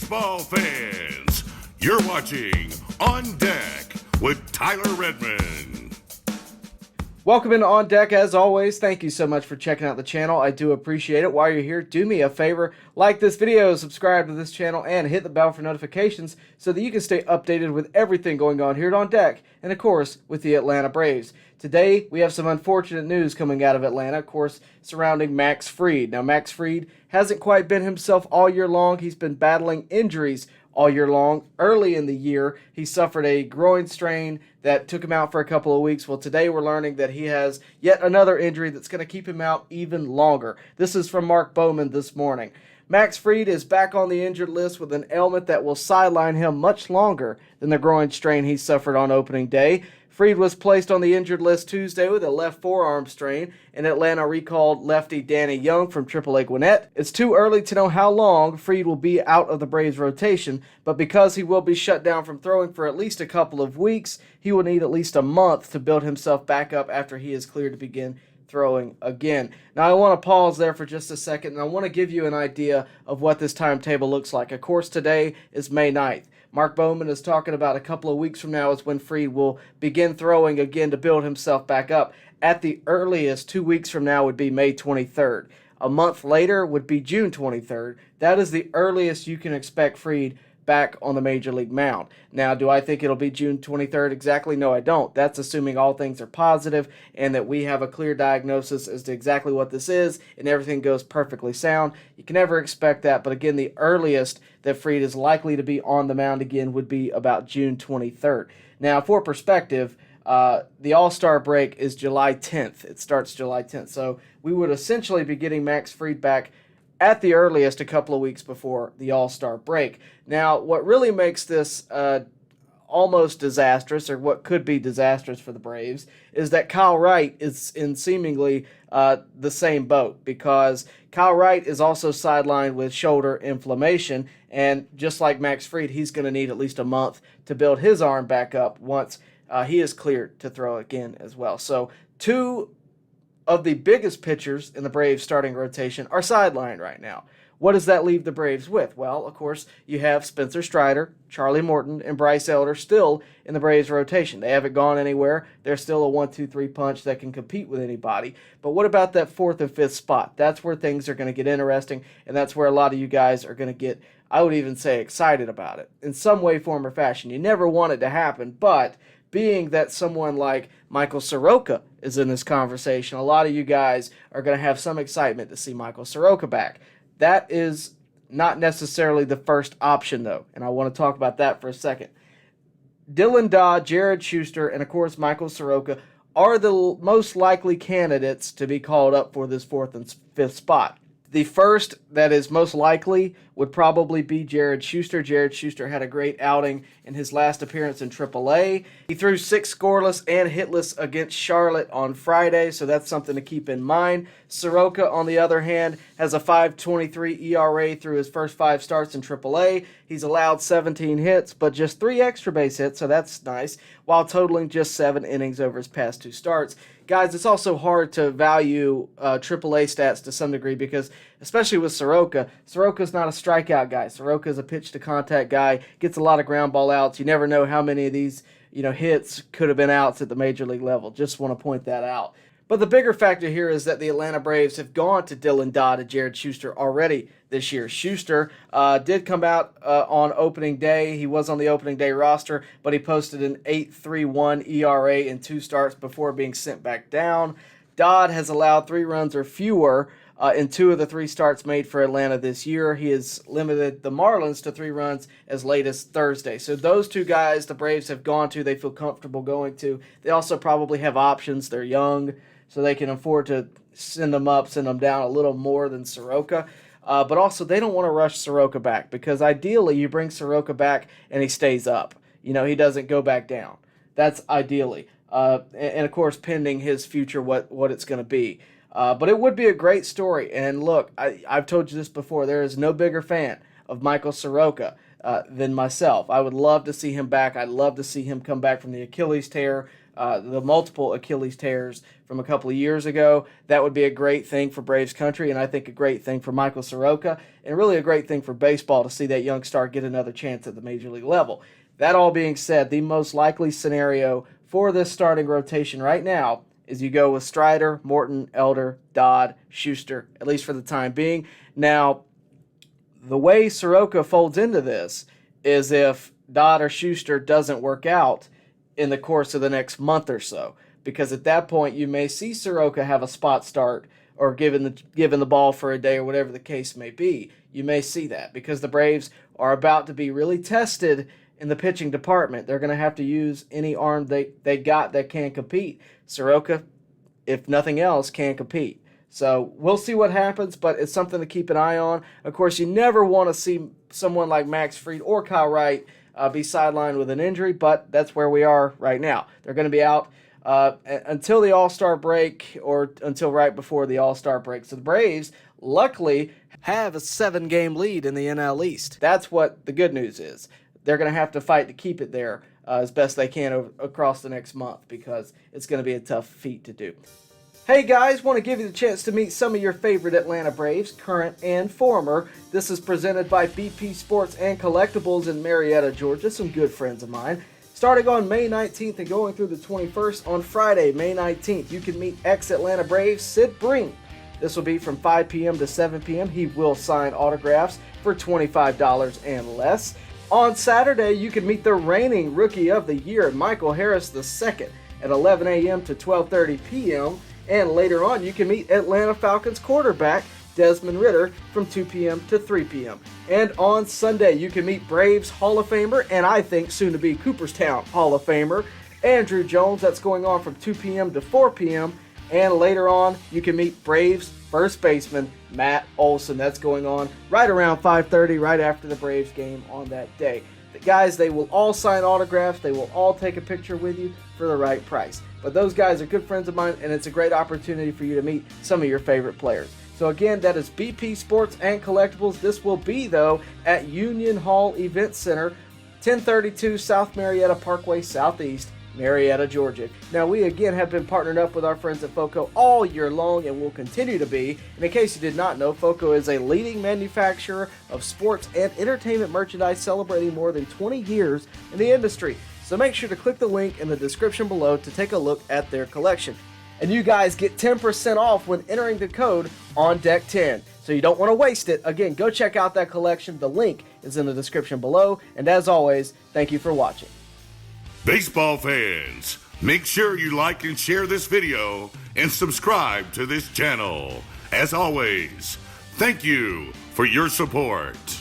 Baseball fans, you're watching On Deck with Tyler Redmond. Welcome into On Deck. As always, thank you so much for checking out the channel. I do appreciate it. While you're here, do me a favor, like this video, subscribe to this channel, and hit the bell for notifications so that you can stay updated with everything going on here at On Deck, and of course, with the Atlanta Braves. Today, we have some unfortunate news coming out of Atlanta, of course, surrounding Max Fried. Now, Max Fried hasn't quite been himself all year long. He's been battling injuries all year long. Early in the year, he suffered a groin strain that took him out for a couple of weeks. Well, today we're learning that he has yet another injury that's going to keep him out even longer. This is from Mark Bowman this morning. Max Fried is back on the injured list with an ailment that will sideline him much longer than the groin strain he suffered on opening day. Fried was placed on the injured list Tuesday with a left forearm strain, and Atlanta recalled lefty Danny Young from AAA Gwinnett. It's too early to know how long Fried will be out of the Braves rotation, but because he will be shut down from throwing for at least a couple of weeks, he will need at least a month to build himself back up after he is cleared to begin throwing again. Now, I want to pause there for just a second, and I want to give you an idea of what this timetable looks like. Of course, today is May 9th. Mark Bowman is talking about a couple of weeks from now is when Fried will begin throwing again to build himself back up. At the earliest, 2 weeks from now would be May 23rd. A month later would be June 23rd. That is the earliest you can expect Fried back on the Major League mound. Now, do I think it'll be June 23rd exactly? No, I don't. That's assuming all things are positive and that we have a clear diagnosis as to exactly what this is and everything goes perfectly sound. You can never expect that, but again, the earliest that Fried is likely to be on the mound again would be about June 23rd. Now, for perspective, the All-Star break is July 10th. It starts July 10th. So we would essentially be getting Max Fried back at the earliest a couple of weeks before the All-Star break. Now, what really makes this almost disastrous, or what could be disastrous for the Braves, is that Kyle Wright is in seemingly the same boat, because Kyle Wright is also sidelined with shoulder inflammation, and just like Max Fried, he's going to need at least a month to build his arm back up once he is cleared to throw again as well. So two of the biggest pitchers in the Braves starting rotation are sidelined right now. What does that leave the Braves with? Well, of course, you have Spencer Strider, Charlie Morton, and Bryce Elder still in the Braves rotation. They haven't gone anywhere. They're still a 1-2-3 punch that can compete with anybody. But what about that fourth and fifth spot? That's where things are going to get interesting, and that's where a lot of you guys are going to get, I would even say, excited about it in some way, form, or fashion. You never want it to happen, but being that someone like Michael Soroka is in this conversation, a lot of you guys are going to have some excitement to see Michael Soroka back. That is not necessarily the first option, though, and I want to talk about that for a second. Dylan Dodd, Jared Schuster, and, of course, Michael Soroka are the most likely candidates to be called up for this fourth and fifth spot. The first that is most likely would probably be Jared Schuster. Jared Schuster had a great outing in his last appearance in AAA. He threw 6 scoreless and hitless against Charlotte on Friday, so that's something to keep in mind. Soroka, on the other hand, has a 5.23 ERA through his first 5 starts in AAA. He's allowed 17 hits, but just 3 extra base hits, so that's nice, while totaling just 7 innings over his past 2 starts. Guys, it's also hard to value AAA stats to some degree because, especially with Soroka, Soroka's not a strikeout guy. Soroka's a pitch-to-contact guy, gets a lot of ground ball outs. You never know how many of these hits could have been outs at the major league level. Just want to point that out. But the bigger factor here is that the Atlanta Braves have gone to Dylan Dodd and Jared Schuster already this year. Schuster did come out on opening day. He was on the opening day roster, but he posted an 8.31 ERA in 2 starts before being sent back down. Dodd has allowed 3 runs or fewer in 2 of the 3 starts made for Atlanta this year. He has limited the Marlins to 3 runs as late as Thursday. So those 2 guys the Braves have gone to, they feel comfortable going to. They also probably have options. They're young, so they can afford to send them up, send them down a little more than Soroka. But also, they don't want to rush Soroka back because ideally you bring Soroka back and he stays up. He doesn't go back down. That's ideally. And of course, pending his future, what it's going to be. But it would be a great story. And look, I've told you this before. There is no bigger fan of Michael Soroka than myself. I would love to see him back. I'd love to see him come back from the Achilles tear. the multiple Achilles tears from a couple of years ago. That would be a great thing for Braves country, and I think a great thing for Michael Soroka, and really a great thing for baseball to see that young star get another chance at the major league level. That all being said, the most likely scenario for this starting rotation right now is you go with Strider, Morton, Elder, Dodd, Schuster, at least for the time being. Now, the way Soroka folds into this is if Dodd or Schuster doesn't work out in the course of the next month or so, because at that point you may see Soroka have a spot start or given the ball for a day or whatever the case may be. You may see that because the Braves are about to be really tested in the pitching department. They're going to have to use any arm they got that can compete. Soroka, if nothing else, can compete. So we'll see what happens, but it's something to keep an eye on. Of course, you never want to see someone like Max Fried or Kyle Wright be sidelined with an injury, but that's where we are right now. They're going to be out until the All-Star break or until right before the All-Star break. So the Braves, luckily, have a 7-game lead in the NL East. That's what the good news is. They're going to have to fight to keep it there as best they can across the next month because it's going to be a tough feat to do. Hey guys, want to give you the chance to meet some of your favorite Atlanta Braves, current and former. This is presented by BP Sports and Collectibles in Marietta, Georgia, some good friends of mine. Starting on May 19th and going through the 21st, on Friday, May 19th, you can meet ex-Atlanta Braves Sid Breen. This will be from 5 p.m. to 7 p.m. He will sign autographs for $25 and less. On Saturday, you can meet the reigning Rookie of the Year, Michael Harris II, at 11 a.m. to 12:30 p.m., and later on, you can meet Atlanta Falcons quarterback Desmond Ridder from 2 p.m. to 3 p.m. And on Sunday, you can meet Braves Hall of Famer, and I think soon-to-be Cooperstown Hall of Famer, Andrew Jones. That's going on from 2 p.m. to 4 p.m. And later on, you can meet Braves first baseman Matt Olson. That's going on right around 5:30, right after the Braves game on that day. The guys, they will all sign autographs. They will all take a picture with you for the right price. But those guys are good friends of mine, and it's a great opportunity for you to meet some of your favorite players. So again, that is BP Sports and Collectibles. This will be, though, at Union Hall Event Center, 1032 South Marietta Parkway Southeast, Marietta, Georgia. Now, we again have been partnered up with our friends at FOCO all year long and will continue to be. And in case you did not know, FOCO is a leading manufacturer of sports and entertainment merchandise celebrating more than 20 years in the industry. So make sure to click the link in the description below to take a look at their collection. And you guys get 10% off when entering the code ONDECK10. So you don't want to waste it. Again, go check out that collection. The link is in the description below. And as always, thank you for watching. Baseball fans, make sure you like and share this video and subscribe to this channel. As always, thank you for your support.